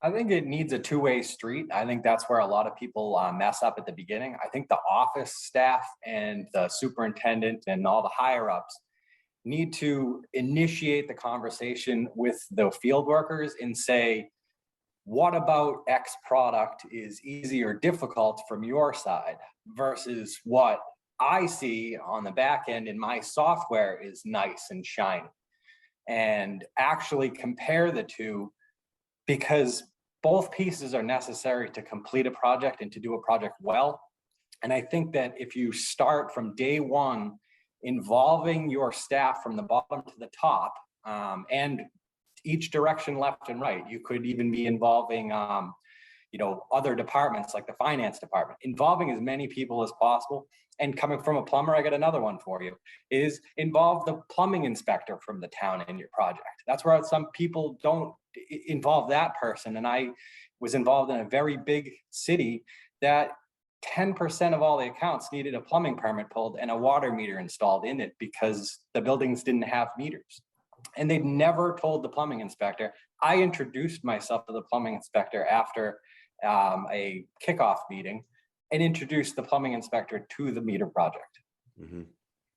I think it needs a two-way street. I think that's where a lot of people mess up at the beginning. I think the office staff and the superintendent and all the higher ups need to initiate the conversation with the field workers and say, what about X product is easy or difficult from your side versus what I see on the back end in my software is nice and shiny, and actually compare the two, because both pieces are necessary to complete a project and to do a project well. And I think that if you start from day one involving your staff from the bottom to the top, and each direction, left and right, you could even be involving other departments like the finance department, involving as many people as possible. And coming from a plumber, I got another one for you, is involve the plumbing inspector from the town in your project. That's where some people don't involve that person. And I was involved in a very big city that 10% of all the accounts needed a plumbing permit pulled and a water meter installed in it because the buildings didn't have meters. And they'd never told the plumbing inspector. I introduced myself to the plumbing inspector after a kickoff meeting and introduced the plumbing inspector to the meter project. Mm-hmm.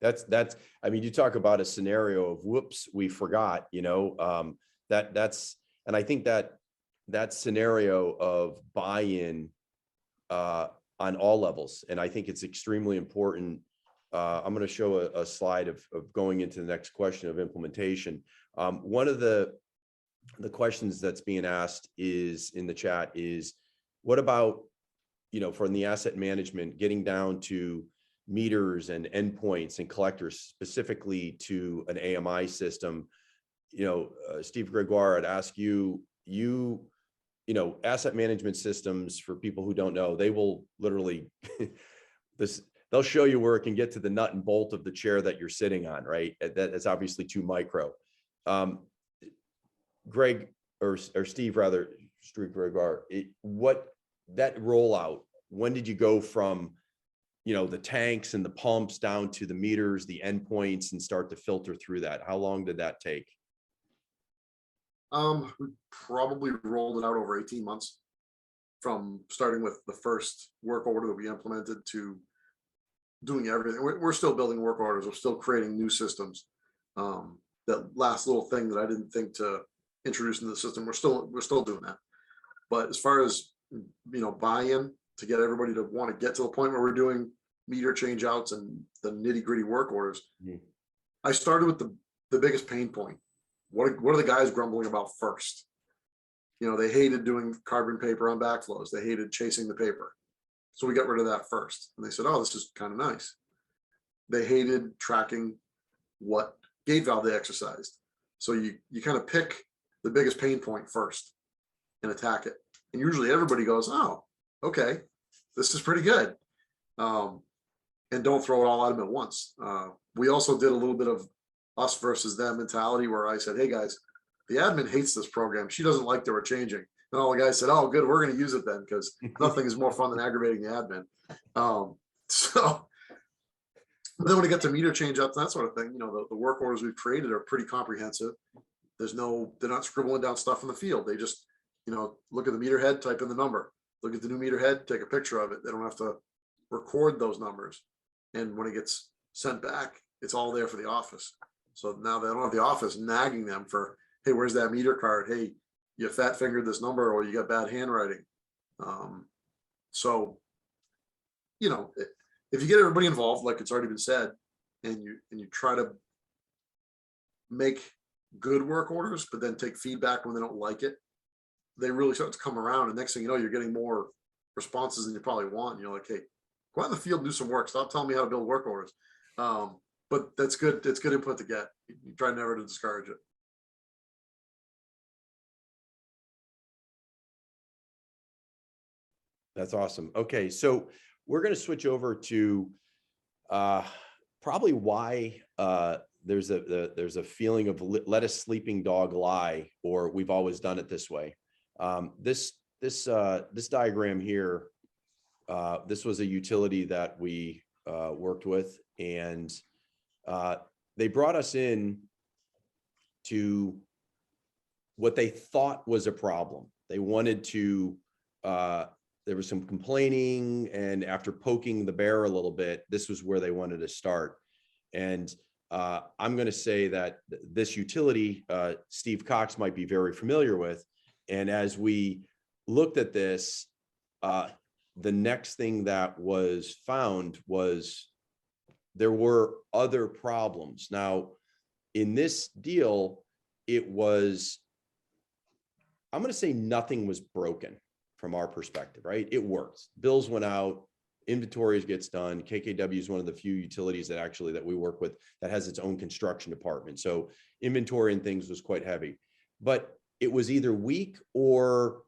That's, I mean, you talk about a scenario of whoops, we forgot, and I think that scenario of buy-in on all levels. And I think it's extremely important. I'm going to show a slide of going into the next question of implementation. One of the questions that's being asked is in the chat is, what about, from the asset management, getting down to meters and endpoints and collectors, specifically to an AMI system? Steve Gregoire, I'd ask you, asset management systems, for people who don't know, they will literally, they'll show you where it can get to the nut and bolt of the chair that you're sitting on, right? That is obviously too micro. Greg, or Steve rather, Steve Gregoire, what that rollout, when did you go from, the tanks and the pumps down to the meters, the endpoints, and start to filter through that? How long did that take? We probably rolled it out over 18 months, from starting with the first work order that we implemented to doing everything. We're still building work orders. We're still creating new systems. That last little thing that I didn't think to introduce into the system, we're still doing that. But as far as, buy-in to get everybody to want to get to the point where we're doing meter change outs and the nitty-gritty work orders, I started with the biggest pain point. What are the guys grumbling about first? They hated doing carbon paper on backflows. They hated chasing the paper. So we got rid of that first. And they said, oh, this is kind of nice. They hated tracking what gate valve they exercised. So you kind of pick the biggest pain point first and attack it. And usually everybody goes, oh, okay, this is pretty good. And don't throw it all at them at once. We also did a little bit of us versus them mentality, where I said, hey guys, the admin hates this program. She doesn't like that we're changing. And all the guys said, oh, good, we're going to use it then, because nothing is more fun than aggravating the admin. So then when we get to meter change ups, that sort of thing, the work orders we've created are pretty comprehensive. They're not scribbling down stuff in the field. They just, look at the meter head, type in the number, look at the new meter head, take a picture of it. They don't have to record those numbers. And when it gets sent back, it's all there for the office. So now they don't have the office nagging them for, hey, where's that meter card? Hey, you fat fingered this number, or you got bad handwriting. So, if you get everybody involved, like it's already been said, and you try to make good work orders, but then take feedback when they don't like it, they really start to come around. And next thing you know, you're getting more responses than you probably want. And you're like, hey, go out in the field and do some work. Stop telling me how to build work orders. But that's good. It's good input to get. You try never to discourage it. That's awesome. Okay, so we're going to switch over to probably why there's a feeling of let a sleeping dog lie, or we've always done it this way. This diagram here, this was a utility that we worked with, and they brought us in to what they thought was a problem. They wanted to, there was some complaining, and after poking the bear a little bit, this was where they wanted to start. And I'm going to say that this utility, Steve Cox might be very familiar with. And as we looked at this, the next thing that was found was there were other problems. Now, in this deal, it was, I'm going to say nothing was broken from our perspective, right? It works. Bills went out, inventories gets done. KKW is one of the few utilities that actually that we work with that has its own construction department. So inventory and things was quite heavy, but it was either weak or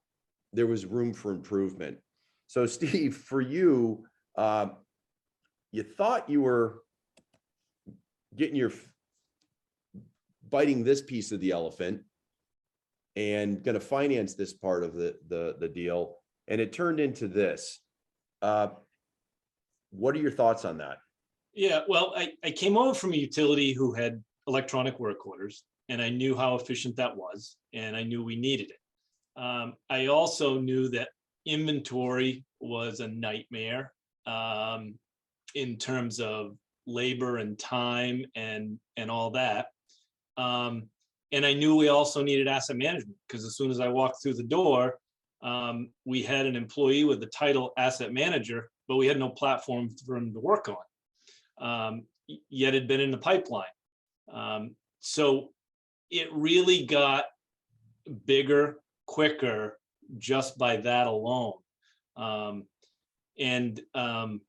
there was room for improvement. So Steve, for you, you thought you were getting your biting this piece of the elephant and going to finance this part of the deal, and it turned into this. What are your thoughts on that? Yeah, well, I came over from a utility who had electronic work orders, and I knew how efficient that was, and I knew we needed it. I also knew that inventory was a nightmare in terms of labor and time and all that. And I knew we also needed asset management, because as soon as I walked through the door, we had an employee with the title asset manager, but we had no platform for him to work on. Yet had been in the pipeline. So it really got bigger, quicker, just by that alone. And I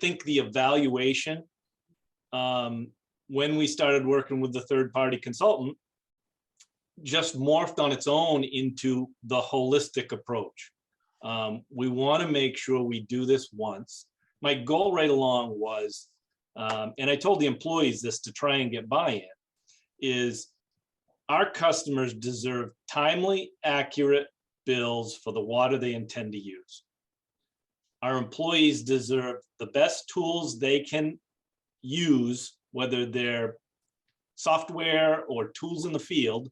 think the evaluation, when we started working with the third-party consultant, just morphed on its own into the holistic approach. We want to make sure we do this once. My goal right along was, and I told the employees this to try and get buy-in, is our customers deserve timely, accurate bills for the water they intend to use. Our employees deserve the best tools they can use, whether they're software or tools in the field.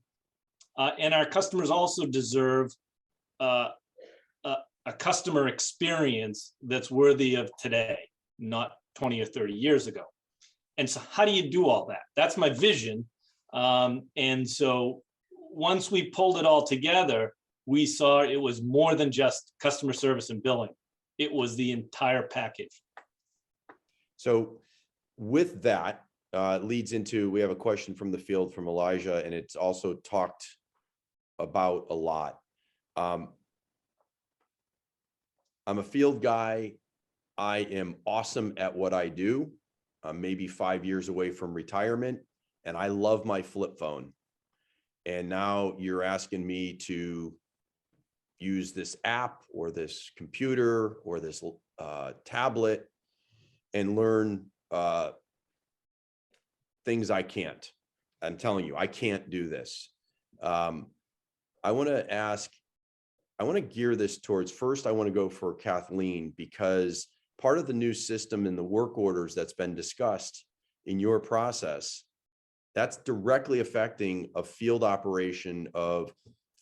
And our customers also deserve a customer experience that's worthy of today, not 20 or 30 years ago. And so how do you do all that? That's my vision. And so once we pulled it all together, we saw it was more than just customer service and billing. It was the entire package. So with that, leads into, we have a question from the field from Elijah, and it's also talked about a lot. I'm a field guy. I am awesome at what I do. I'm maybe 5 years away from retirement, and I love my flip phone. And now you're asking me to use this app or this computer or this tablet and learn things I can't. I'm telling you, I can't do this. I want to ask, I want to gear this towards, first, I want to go for Kathleen, because part of the new system in the work orders that's been discussed in your process, that's directly affecting a field operation of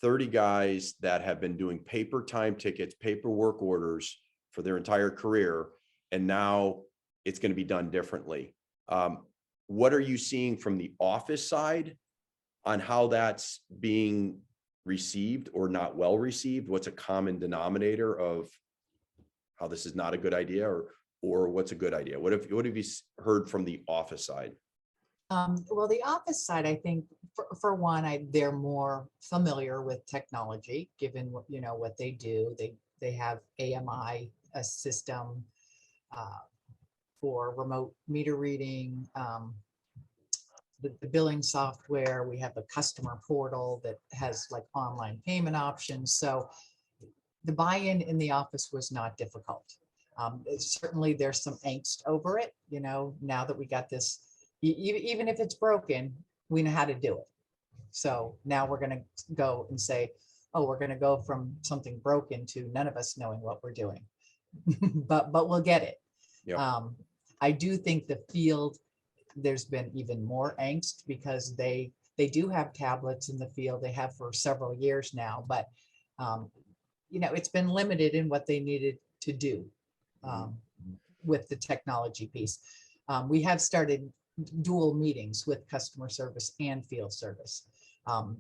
30 guys that have been doing paper time tickets, paper work orders for their entire career. And now it's going to be done differently. What are you seeing from the office side on how that's being received or not well received? What's a common denominator of how this is not a good idea, or what's a good idea? What have you heard from the office side? Well, the office side, I think for one, they're more familiar with technology, given what, what they do. They have AMI, a system for remote meter reading, the billing software. We have a customer portal that has like online payment options. So the buy-in in the office was not difficult. Certainly there's some angst over it, now that we got this, even if it's broken, we know how to do it. So now we're going to go and say, oh, we're going to go from something broken to none of us knowing what we're doing, but we'll get it. Yep. I do think the field, there's been even more angst because they They do have tablets in the field. They have for several years now, but it's been limited in what they needed to do with the technology piece. We have started dual meetings with customer service and field service.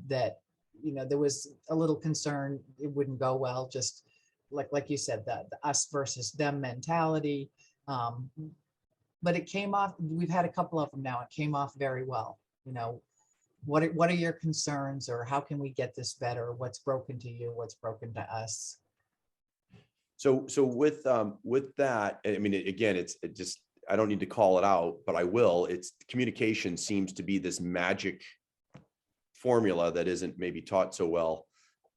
That, there was a little concern it wouldn't go well, just like you said, the us versus them mentality. But it came off, we've had a couple of them now, it came off very well. What are your concerns, or how can we get this better? What's broken to you? What's broken to us? So with that, I mean, again, it just, I don't need to call it out, but I will. It's communication seems to be this magic formula that isn't maybe taught so well,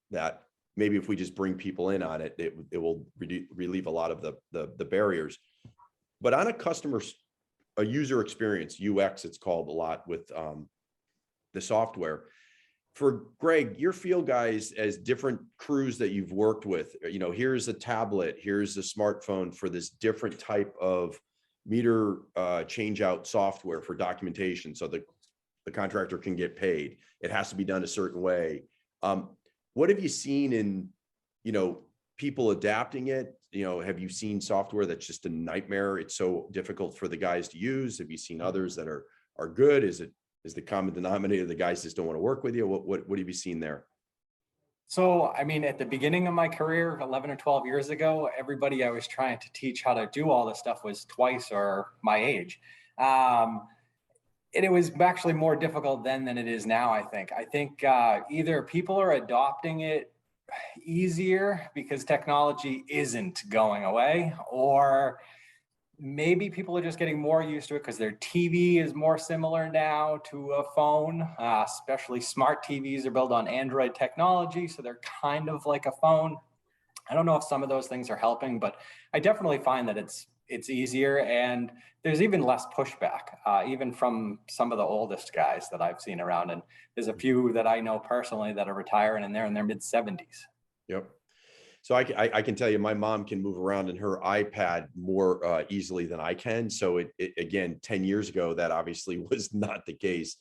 that maybe if we just bring people in on it, it will relieve a lot of the barriers. But on a user experience, UX, it's called a lot with the software. For Greg, your field guys, as different crews that you've worked with, here's a tablet, here's a smartphone for this different type of meter change out software for documentation, so the contractor can get paid. It has to be done a certain way. What have you seen in, people adapting it? Have you seen software that's just a nightmare? It's so difficult for the guys to use. Have you seen others that are good? Is the common denominator the guys just don't want to work with you? What have you seen there? So, I mean, at the beginning of my career, 11 or 12 years ago, everybody I was trying to teach how to do all this stuff was twice or my age. And it was actually more difficult then than it is now, I think. I think either people are adopting it easier because technology isn't going away, or maybe people are just getting more used to it because their TV is more similar now to a phone, especially smart TVs are built on Android technology, so they're kind of like a phone. I don't know if some of those things are helping, but I definitely find that it's easier, and there's even less pushback, even from some of the oldest guys that I've seen around. And there's a few that I know personally that are retiring, and they're in their mid-70s. Yep. So I can tell you, my mom can move around in her iPad more easily than I can. So it again, 10 years ago, that obviously was not the case.